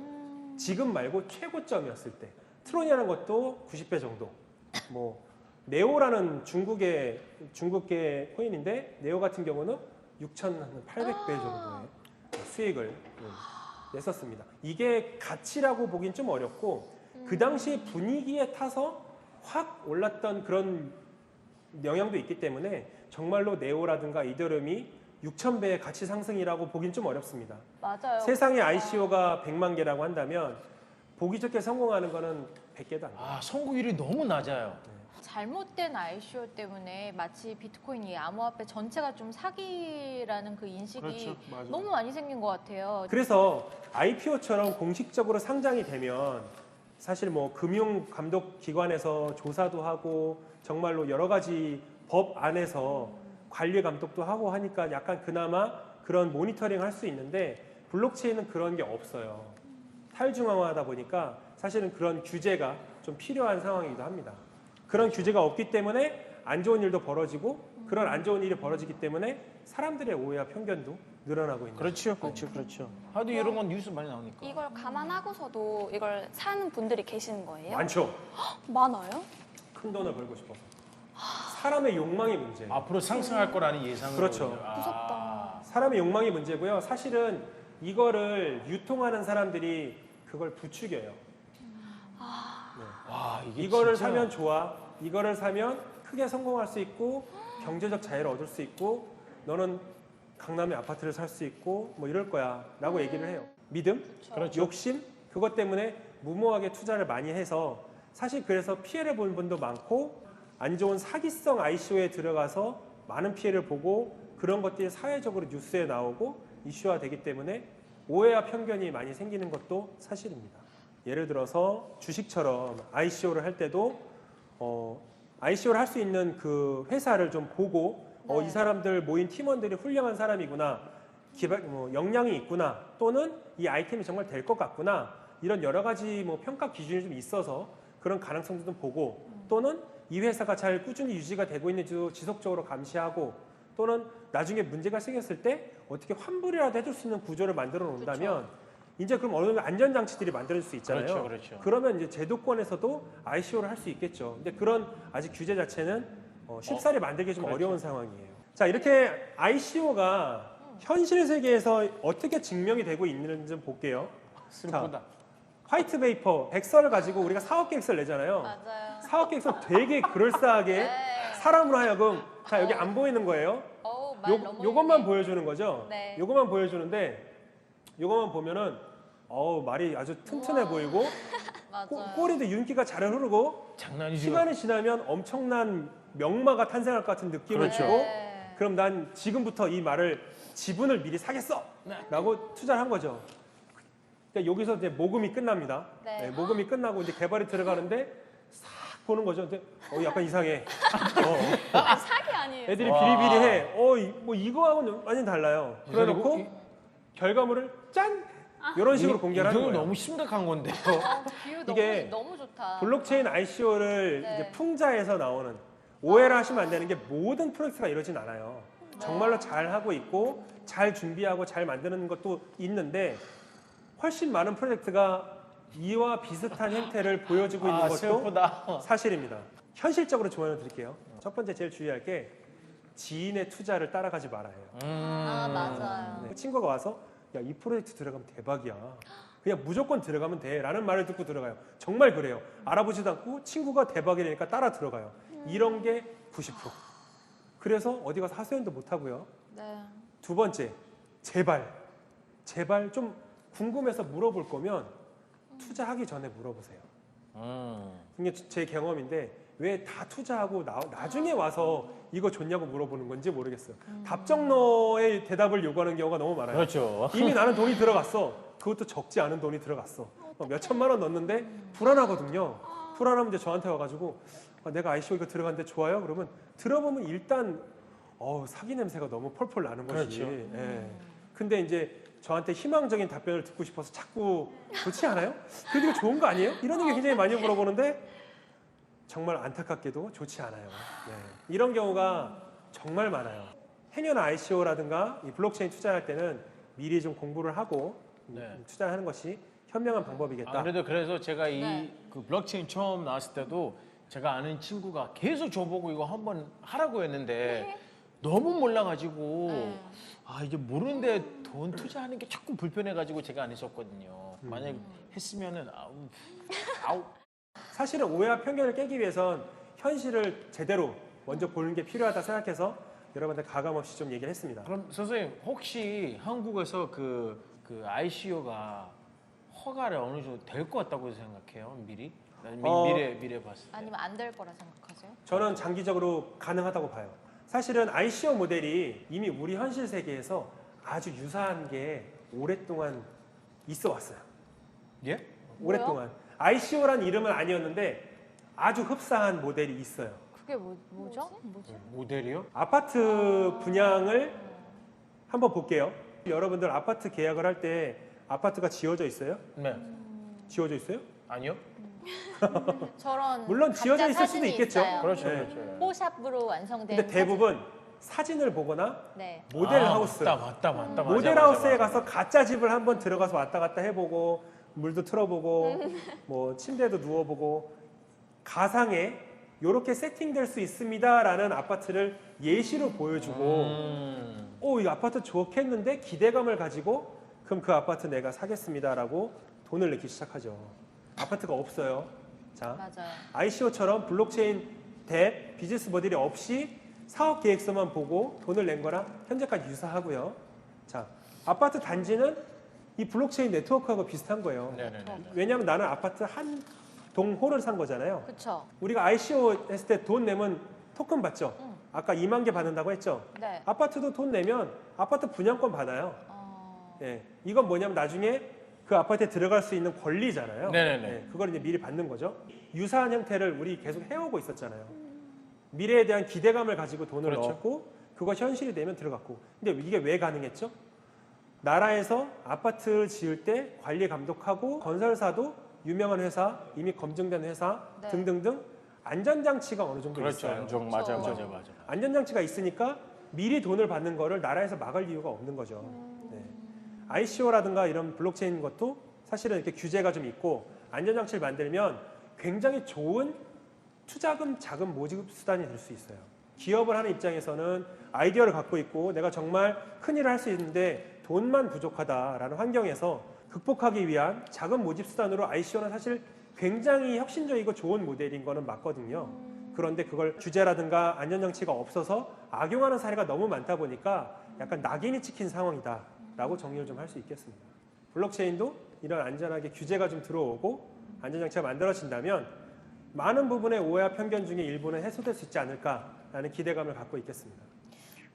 지금 말고 최고점이었을 때 트론이라는 것도 90배 정도. 뭐 네오라는 중국계 코인인데 네오 같은 경우는 6,800배 정도의 수익을 냈었습니다. 이게 가치라고 보긴 좀 어렵고 그 당시 분위기에 타서 확 올랐던 그런 영향도 있기 때문에 정말로 네오라든가 이더리움이 6,000배의 가치 상승이라고 보긴 좀 어렵습니다. 맞아요. 세상의 ICO가 100만 개라고 한다면 보기 좋게 성공하는 거는 100개도 안 돼요. 아, 성공률이 너무 낮아요. 잘못된 ICO 때문에 마치 비트코인 이 암호화폐 전체가 좀 사기라는 그 인식이 그렇죠. 맞아요. 너무 많이 생긴 것 같아요. 그래서 IPO처럼 공식적으로 상장이 되면 사실 뭐 금융감독기관에서 조사도 하고 정말로 여러 가지 법 안에서 관리 감독도 하고 하니까 약간 그나마 그런 모니터링 할 수 있는데 블록체인은 그런 게 없어요. 탈중앙화하다 보니까 사실은 그런 규제가 좀 필요한 상황이기도 합니다. 그런 규제가 없기 때문에 안 좋은 일도 벌어지고 그런 안 좋은 일이 벌어지기 때문에 사람들의 오해와 편견도 늘어나고 있는 거죠. 그렇죠. 하도 이런 건 뉴스 많이 나오니까. 이걸 감안하고서도 이걸 사는 분들이 계시는 거예요? 많죠. 많아요? 큰 돈을 벌고 싶어서. 사람의 욕망이 문제예요. 앞으로 상승할 거라는 예상으로. 그렇죠. 아. 무섭다. 사람의 욕망이 문제고요. 사실은 이거를 유통하는 사람들이 그걸 부추겨요. 와, 이게 이거를 진짜- 사면 좋아. 이거를 사면 크게 성공할 수 있고 경제적 자유를 얻을 수 있고 너는 강남의 아파트를 살 수 있고 뭐 이럴 거야 라고 얘기를 해요. 믿음, 그렇죠. 욕심, 그것 때문에 무모하게 투자를 많이 해서 사실 그래서 피해를 본 분도 많고 안 좋은 사기성 ICO에 들어가서 많은 피해를 보고 그런 것들이 사회적으로 뉴스에 나오고 이슈화 되기 때문에 오해와 편견이 많이 생기는 것도 사실입니다. 예를 들어서 주식처럼 ICO를 할 때도 ICO를 할 수 있는 그 회사를 좀 보고 이 사람들 모인 팀원들이 훌륭한 사람이구나, 역량이 있구나, 또는 이 아이템이 정말 될 것 같구나 이런 여러 가지 뭐 평가 기준이 좀 있어서 그런 가능성도 좀 보고 또는 이 회사가 잘 꾸준히 유지가 되고 있는지도 지속적으로 감시하고 또는 나중에 문제가 생겼을 때 어떻게 환불이라도 해줄 수 있는 구조를 만들어 놓는다면 이제 그럼 어느 정도 안전장치들이 만들어질 수 있잖아요. 그렇죠. 그러면 이제 제도권에서도 ICO를 할 수 있겠죠. 근데 그런 아직 규제 자체는 쉽사리 만들기 좀 그렇죠. 어려운 상황이에요. 자, 이렇게 ICO가 현실 세계에서 어떻게 증명이 되고 있는지 좀 볼게요. 슬프다. 화이트 베이퍼, 백서를 가지고 우리가 사업 계획서를 내잖아요. 맞아요. 사업 계획서 되게 그럴싸하게 네. 사람으로 하여금 자, 여기 안 보이는 거예요. 말 너무 요것만 힘드네요. 보여주는 거죠. 네. 요것만 보여주는데 요것만 보면은 말이 아주 튼튼해 보이고 맞아요. 꼬리도 윤기가 잘 흐르고 장난이죠. 시간이 지나면 엄청난 명마가 탄생할 것 같은 느낌을 그렇죠. 주고 네. 그럼 난 지금부터 이 말을 지분을 미리 사겠어 라고 투자를 한 거죠. 그러니까 여기서 이제 모금이 끝납니다. 네. 네, 모금이 끝나고 이제 개발이 들어가는데 싹 보는 거죠. 근데 약간 이상해. 사기 아니에요? 애들이 와. 비리비리해. 뭐 이거하고는 완전 달라요. 그래놓고 이- 결과물을 짠 이런 식으로 공개를 하는 이건 거예요. 너무 심각한 건데. 비유 이게 너무 좋다. 블록체인 ICO를 네. 이제 풍자에서 나오는 오해를 하시면 안 되는 게 모든 프로젝트가 이러진 않아요. 정말로 잘 하고 있고 잘 준비하고 잘 만드는 것도 있는데 훨씬 많은 프로젝트가 이와 비슷한 형태를 보여주고 있는 것도 슬프다. 사실입니다. 현실적으로 조언을 드릴게요. 첫 번째 제일 주의할 게 지인의 투자를 따라가지 말아요. 아, 맞아요. 네, 친구가 와서 야, 이 프로젝트 들어가면 대박이야. 그냥 무조건 들어가면 돼. 라는 말을 듣고 들어가요. 정말 그래요. 알아보지도 않고 친구가 대박이라니까 따라 들어가요. 이런 게 90%. 그래서 어디 가서 하소연도 못 하고요. 네. 두 번째, 제발 좀 궁금해서 물어볼 거면 투자하기 전에 물어보세요. 이게 제 경험인데 왜 다 투자하고 나중에 와서 이거 좋냐고 물어보는 건지 모르겠어요. 답정너의 대답을 요구하는 경우가 너무 많아요. 그렇죠. 이미 나는 돈이 들어갔어. 그것도 적지 않은 돈이 들어갔어. 몇 천만 원 넣었는데 불안하거든요. 불안하면 이제 저한테 와가지고 내가 ICO 이거 들어갔는데 좋아요? 그러면 들어보면 일단 사기 냄새가 너무 펄펄 나는 것이. 그렇죠. 예. 근데 이제 저한테 희망적인 답변을 듣고 싶어서 자꾸 좋지 않아요? 그래도 이거 좋은 거 아니에요? 이런 얘기 굉장히 많이 물어보는데 정말 안타깝게도 좋지 않아요. 네. 이런 경우가 정말 많아요. 행여나 ICO라든가 이 블록체인 투자할 때는 미리 좀 공부를 하고 네. 투자하는 것이 현명한 방법이겠다. 아무래도 그래서 제가 이 네. 그 블록체인 처음 나왔을 때도 제가 아는 친구가 계속 저보고 이거 한번 하라고 했는데 너무 몰라가지고 네. 이제 모르는데 돈 투자하는 게 조금 불편해가지고 제가 안 했었거든요. 만약 했으면은 아우. 사실은 오해와 편견을 깨기 위해선 현실을 제대로 먼저 보는 게 필요하다 생각해서 여러분들 가감없이 좀 얘기를 했습니다. 그럼 선생님 혹시 한국에서 그 ICO가 허가를 어느 정도 될 것 같다고 생각해요? 미리? 미래 봤을 때. 아니면 안 될 거라 생각하세요? 저는 장기적으로 가능하다고 봐요. 사실은 ICO 모델이 이미 우리 현실 세계에서 아주 유사한 게 오랫동안 있어 왔어요. 예? 오랫동안. ICO란 이름은 아니었는데 아주 흡사한 모델이 있어요. 그게 뭐죠? 뭐지? 모델이요? 아파트 분양을 한번 볼게요. 여러분들 아파트 계약을 할 때 아파트가 지어져 있어요? 네. 지어져 있어요? 아니요? 저런 물론 지어져 가짜 있을 수도 사진이 있겠죠. 있어요. 그렇죠, 네. 그렇죠. 포샵으로 완성된 근데 대부분 사진을 보거나 네. 모델 하우스, 맞다. 모델 하우스에 가서 가짜 집을 한번 들어가서 왔다 갔다 해보고 물도 틀어보고 뭐 침대도 누워보고 가상에 이렇게 세팅될 수 있습니다라는 아파트를 예시로 보여주고 이 아파트 좋겠는데 기대감을 가지고 그럼 그 아파트 내가 사겠습니다라고 돈을 내기 시작하죠. 아파트가 없어요. 자, 맞아요. ICO처럼 블록체인 대 비즈니스 모델이 없이 사업 계획서만 보고 돈을 낸 거랑 현재까지 유사하고요. 자, 아파트 단지는 이 블록체인 네트워크하고 비슷한 거예요. 네네네. 왜냐하면 나는 아파트 한 동호를 산 거잖아요. 그렇죠. 우리가 ICO 했을 때 돈 내면 토큰 받죠. 응. 아까 2만 개 받는다고 했죠. 네. 아파트도 돈 내면 아파트 분양권 받아요. 예, 이건 뭐냐면 나중에 그 아파트에 들어갈 수 있는 권리잖아요. 네네네. 예, 그걸 이제 미리 받는 거죠. 유사한 형태를 우리 계속 해오고 있었잖아요. 미래에 대한 기대감을 가지고 돈을 그렇죠. 넣었고 그거 현실이 되면 들어갔고. 근데 이게 왜 가능했죠? 나라에서 아파트를 지을 때 관리 감독하고 건설사도 유명한 회사, 이미 검증된 회사 네. 등등등 안전장치가 어느 정도 그렇죠. 있어요. 맞아. 안전장치가 있으니까 미리 돈을 받는 거를 나라에서 막을 이유가 없는 거죠. 네. ICO라든가 이런 블록체인 것도 사실은 이렇게 규제가 좀 있고 안전장치를 만들면 굉장히 좋은 투자금 자금 모집 수단이 될 수 있어요. 기업을 하는 입장에서는 아이디어를 갖고 있고 내가 정말 큰일을 할 수 있는데 돈만 부족하다라는 환경에서 극복하기 위한 자금 모집 수단으로 ICO는 사실 굉장히 혁신적이고 좋은 모델인 거는 맞거든요. 그런데 그걸 규제라든가 안전장치가 없어서 악용하는 사례가 너무 많다 보니까 약간 낙인이 찍힌 상황이다라고 정리를 좀 할 수 있겠습니다. 블록체인도 이런 안전하게 규제가 좀 들어오고 안전장치가 만들어진다면 많은 부분의 오해와 편견 중에 일부는 해소될 수 있지 않을까라는 기대감을 갖고 있겠습니다.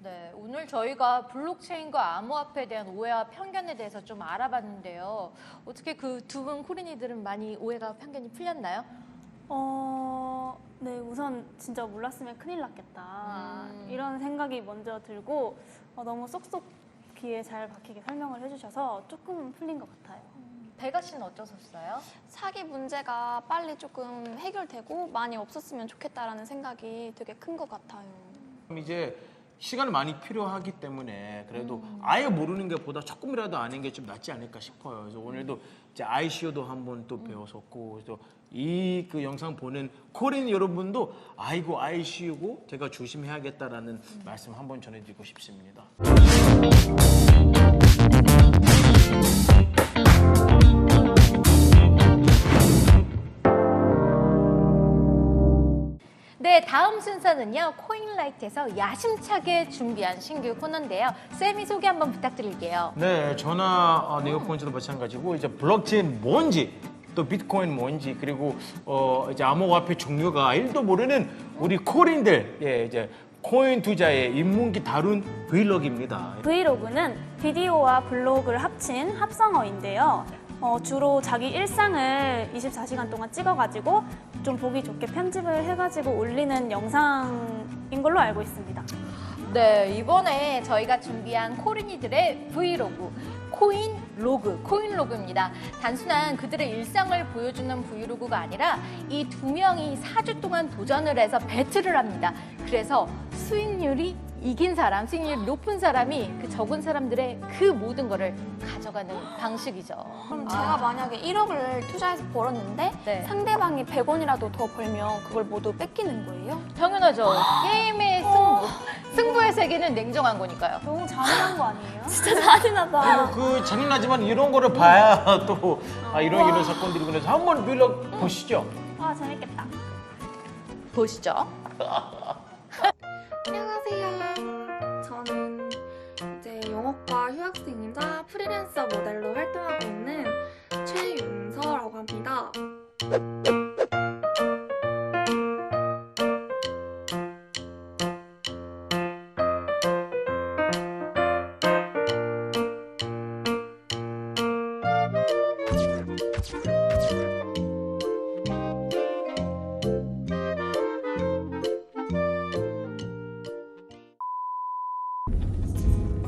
네, 오늘 저희가 블록체인과 암호화폐에 대한 오해와 편견에 대해서 좀 알아봤는데요. 어떻게 그 두 분 코린이들은 많이 오해가 편견이 풀렸나요? 네, 우선 진짜 몰랐으면 큰일 났겠다. 이런 생각이 먼저 들고 너무 쏙쏙 귀에 잘 박히게 설명을 해주셔서 조금은 풀린 것 같아요. 배가 씨는 어떠셨어요? 사기 문제가 빨리 조금 해결되고 많이 없었으면 좋겠다라는 생각이 되게 큰 것 같아요. 이제 시간이 많이 필요하기 때문에 그래도 아예 모르는 것보다 조금이라도 아는 게 좀 낫지 않을까 싶어요. 그래서 오늘도 이제 ICO도 한번 또 배웠었고, 그래서 이 그 영상 보는 코린 여러분도 아이고 ICO고 제가 조심해야겠다라는 말씀 한번 전해드리고 싶습니다. 네, 다음 순서는요. 코인라이트에서 야심차게 준비한 신규 코너인데요. 쌤이 소개 한번 부탁드릴게요. 네, 저나 네오 포인트도 마찬가지고 이제 블록체인 뭔지 또 비트코인 뭔지 그리고 이제 암호화폐 종류가 1도 모르는 우리 코린들 이제 코인 투자의 입문기 다룬 브이로그입니다. 브이로그는 비디오와 블로그를 합친 합성어인데요. 주로 자기 일상을 24시간 동안 찍어가지고 좀 보기 좋게 편집을 해가지고 올리는 영상인 걸로 알고 있습니다. 네, 이번에 저희가 준비한 코린이들의 브이로그 코인로그입니다. 단순한 그들의 일상을 보여주는 브이로그가 아니라 이 두 명이 4주 동안 도전을 해서 배틀을 합니다. 그래서 수익률이 이긴 사람, 수익률이 높은 사람이 그 적은 사람들의 그 모든 거를 가져가는 방식이죠. 그럼 제가 만약에 1억을 투자해서 벌었는데 네. 상대방이 100원이라도 더 벌면 그걸 모두 뺏기는 거예요? 당연하죠. 게임의 승부의 세계는 냉정한 거니까요. 너무 잔인한 거 아니에요? 진짜 잔인하다. 그 잔인하지만 이런 거를 봐야 또 이런 사건들이 그래서 한번 브이로그 보시죠. 아, 재밌겠다. 보시죠. 안녕하세요. 영어과 휴학생이자 프리랜서 모델로 활동하고 있는 최윤서라고 합니다.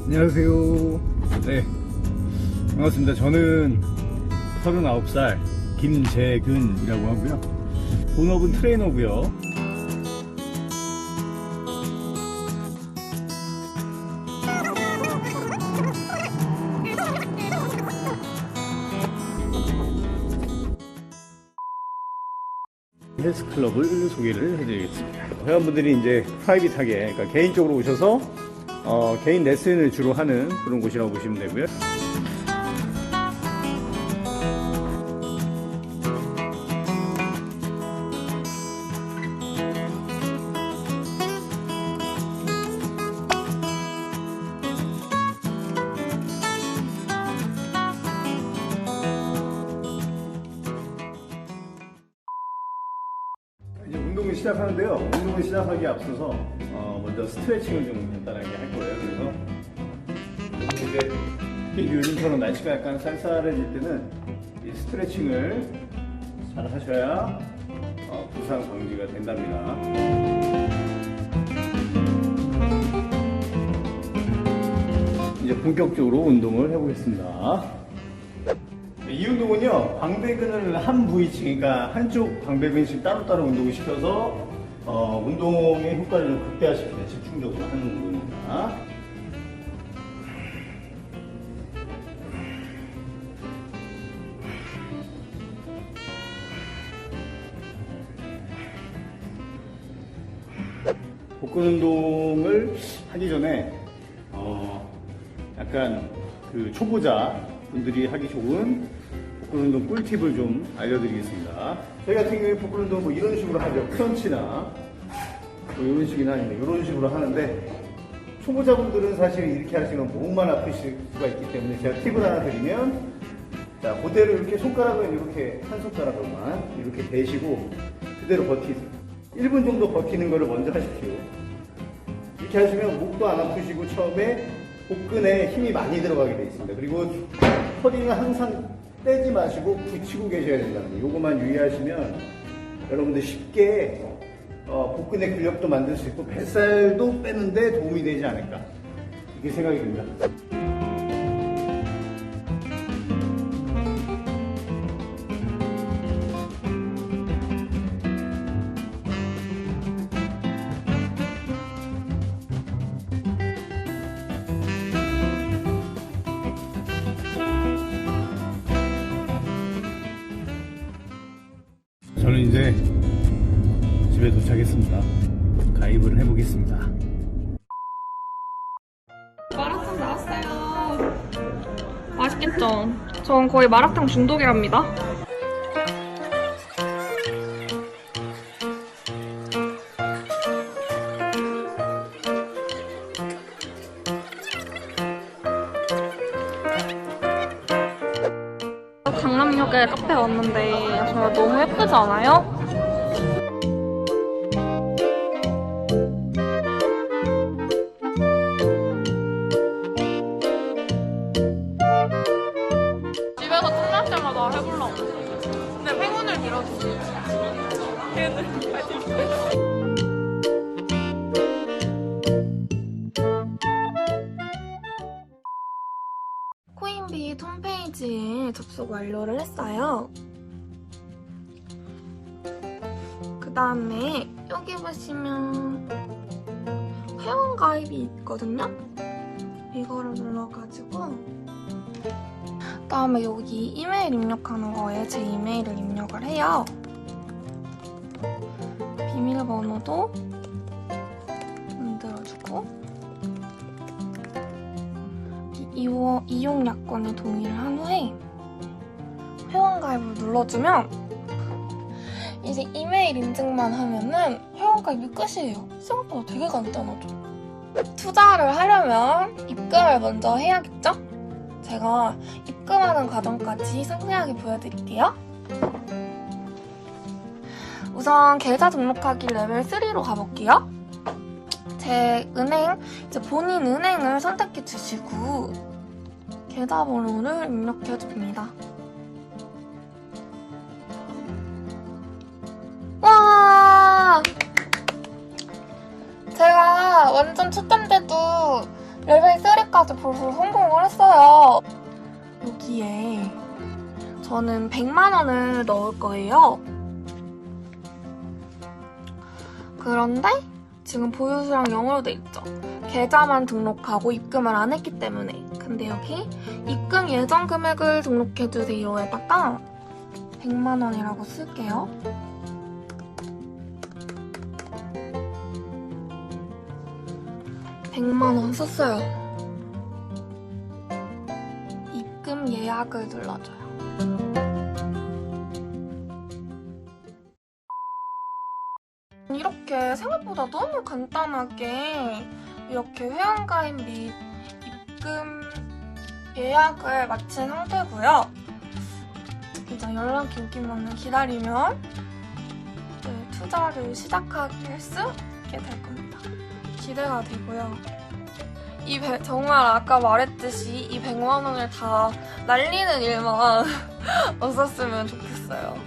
안녕하세요. 네, 반갑습니다. 저는 39살 김재균이라고 하고요. 본업은 트레이너고요. 헬스클럽을 소개를 해드리겠습니다. 회원분들이 이제 프라이빗하게, 그러니까 개인적으로 오셔서 개인 레슨을 주로 하는 그런 곳이라고 보시면 되고요. 이제 운동을 시작하는데요. 운동을 시작하기에 앞서서 먼저 스트레칭을 좀 간단하게 할 거예요. 그래서 이제 요즘처럼 날씨가 약간 쌀쌀해질 때는 이 스트레칭을 잘 하셔야 부상 방지가 된답니다. 이제 본격적으로 운동을 해보겠습니다. 이 운동은요, 방배근을 한 부위씩, 그러니까 한쪽 방배근씩 따로따로 운동을 시켜서 운동의 효과를 좀 극대화시키는 집중적으로 하는 운동입니다. 복근 운동을 하기 전에 약간 그 초보자 분들이 하기 좋은 복근 운동 꿀팁을 좀 알려드리겠습니다. 저희 같은 경우에 복근 운동 뭐 이런 식으로 하죠. 크런치나 뭐 이런 식이나 아닌데 이런 식으로 하는데, 초보자분들은 사실 이렇게 하시면 몸만 아프실 수가 있기 때문에 제가 팁을 하나 드리면, 자, 그대로 이렇게 손가락을 이렇게 한 손가락으로만 이렇게 대시고 그대로 버티세요. 1분 정도 버티는 거를 먼저 하십시오. 이렇게 하시면 목도 안 아프시고 처음에 복근에 힘이 많이 들어가게 되어 있습니다. 그리고 허리는 항상 떼지 마시고 붙이고 계셔야 된다는 거. 요거만 유의하시면 여러분들 쉽게 복근의 근력도 만들 수 있고 뱃살도 빼는데 도움이 되지 않을까, 이렇게 생각이 듭니다. 저는 이제 집에 도착했습니다. 가입을 해보겠습니다. 마라탕 나왔어요. 맛있겠죠? 전 거의 마라탕 중독이랍니다. 강남역에 카페 왔는데 정말 너무 예쁘지 않아요? 집에서 끝날 때마다 해보려고. 근데 행운을 빌어주세요. 코인빗 홈페이지에 접속 완료를 했어요. 그 다음에 여기 보시면 회원 가입이 있거든요. 이거를 눌러가지고 그 다음에 여기 이메일 입력하는 거에 제 이메일을 입력을 해요. 비밀번호도 만들어주고 이용 약관에 동의를 한 후에 회원가입을 눌러주면 이제 이메일 인증만 하면은 회원가입이 끝이에요. 생각보다 되게 간단하죠. 투자를 하려면 입금을 먼저 해야겠죠? 제가 입금하는 과정까지 상세하게 보여드릴게요. 우선 계좌 등록하기 레벨 3로 가볼게요. 제 은행, 이제 본인 은행을 선택해 주시고 계좌번호를 입력해 줍니다. 와! 제가 완전 초단데도 레벨 3까지 벌써 성공을 했어요. 여기에 저는 100만 원을 넣을 거예요. 그런데 지금 보유수량 0으로 돼 있죠. 계좌만 등록하고 입금을 안 했기 때문에. 근데 여기 입금 예정 금액을 등록해주세요에다가 100만 원이라고 쓸게요. (100만 원) 썼어요. 입금 예약을 눌러줘요. 이렇게 생각보다 너무 간단하게 이렇게 회원가입 및 입금 예약을 마친 상태고요. 이제 연락이 오기만 기다리면 투자를 시작할 수 있게 될 겁니다. 기대가 되고요. 정말 아까 말했듯이 이 100만 원을 다 날리는 일만 없었으면 좋겠어요.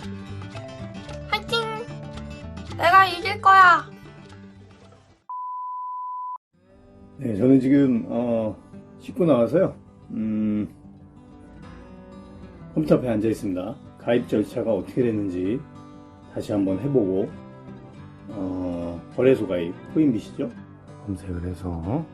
화이팅! 내가 이길 거야! 네, 저는 지금 씻고 나와서요. 컴퓨터 앞에 앉아 있습니다. 가입 절차가 어떻게 됐는지 다시 한번 해보고 거래소 가입, 코인빗이죠. 검색을 해서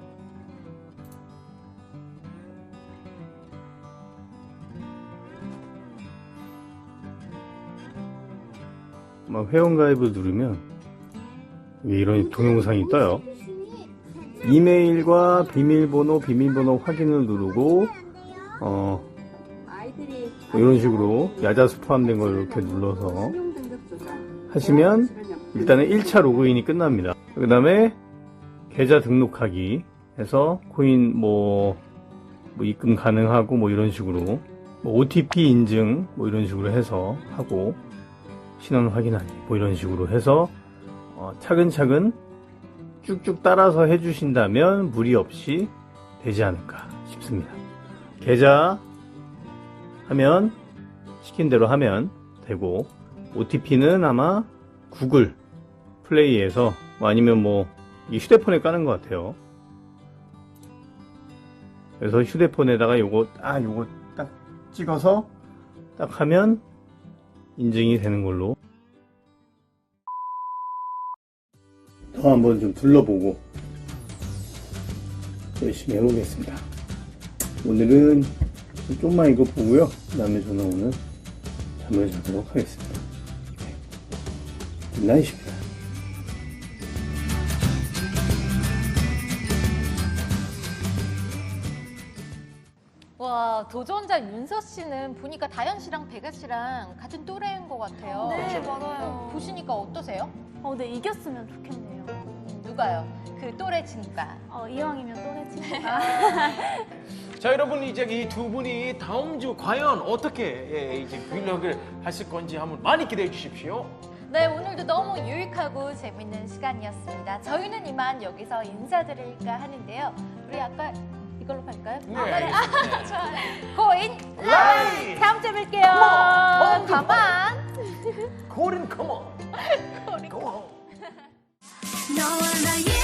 회원가입을 누르면 이런 동영상이 떠요. 이메일과 비밀번호 확인을 누르고 이런 식으로 야자수 포함된 걸 이렇게 눌러서 하시면 일단은 1차 로그인이 끝납니다. 그 다음에 계좌 등록하기 해서 코인 뭐 입금 가능하고 뭐 이런 식으로 OTP 인증 뭐 이런 식으로 해서 하고 신원 확인하기 뭐 이런 식으로 해서 차근차근 쭉쭉 따라서 해주신다면 무리 없이 되지 않을까 싶습니다. 계좌 하면 시킨 대로 하면 되고 OTP는 아마 구글 플레이에서 아니면 이 휴대폰에 까는 것 같아요. 그래서 휴대폰에다가 요거 딱 찍어서 딱 하면 인증이 되는 걸로. 더 한번 좀 둘러보고 열심히 해보겠습니다. 오늘은 좀만 이거 보고요. 그 다음에 저는 오늘 잠을 자도록 하겠습니다. 굿나잇입니다. 와, 도전자 윤서 씨는 보니까 다현 씨랑 배가 씨랑 같은 또래인 것 같아요. 네, 맞아요. 보시니까 어떠세요? 네, 이겼으면 좋겠네요. 누가요? 그 또래 친구가. 이왕이면 또래 친구가. 자, 여러분 이제 이 두 분이 다음 주 과연 어떻게 이제 브이로그를 하실 건지 한번 많이 기대해 주십시오. 네, 오늘도 너무 유익하고 재밌는 시간이었습니다. 저희는 이만 여기서 인사드릴까 하는데요. 우리 아까 이걸로 갈까요? 네. 좋아요. 코인 라이브! 다음 주에 뵐게요. 가만. 코린 컴온. 코린 컴온. 너와 나의